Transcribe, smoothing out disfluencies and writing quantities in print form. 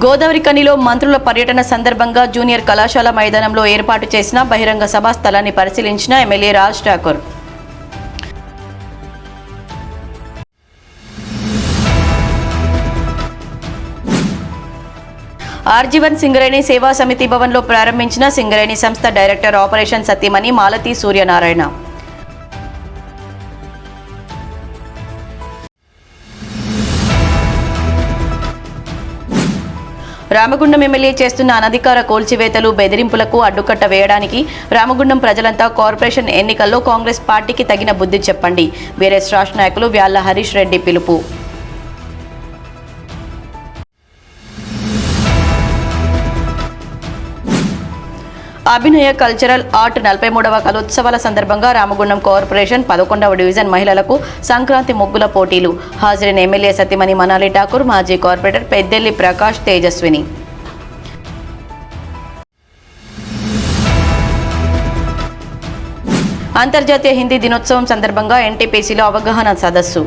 గోదావరి కనిలో మంత్రుల పర్యటన సందర్భంగా జూనియర్ కళాశాల మైదానంలో ఏర్పాటు చేసిన బహిరంగ సభా స్థలాన్ని పరిశీలించిన ఎమ్మెల్యే రాజ్ ఠాకూర్. ఆర్జీవన్ సింగరేణి సేవా సమితి భవన్లో ప్రారంభించిన సింగరేణి సంస్థ director operation Satyamani Malathi Suryanarayana. Ramagundam MLA చేస్తున్న అనధికార కూల్చివేతలు బెదిరింపులకు అడ్డుకట్ట వేయడానికి రామగుండం ప్రజలంతా కార్పొరేషన్ ఎన్నికల్లో కాంగ్రెస్ పార్టీకి తగిన బుద్ధి చెప్పండి. బీఆర్ఎస్ రాష్ట్ర నాయకులు వ్యాళ్ల హరీష్ రెడ్డి పిలుపు. అభినయ కల్చరల్ ఆర్ట్ 43వ కలోత్సవాల సందర్భంగా రామగుండం కార్పొరేషన్ 11వ డివిజన్ మహిళలకు సంక్రాంతి ముగ్గుల పోటీలు. హాజరైన ఎమ్మెల్యే సత్యమణి మనాలి ఠాకూర్, మాజీ కార్పొరేటర్ పెద్దెల్లి ప్రకాష్ తేజస్విని. అంతర్జాతీయ హిందీ దినోత్సవం సందర్భంగా ఎన్టీపీసీలో అవగాహన సదస్సు.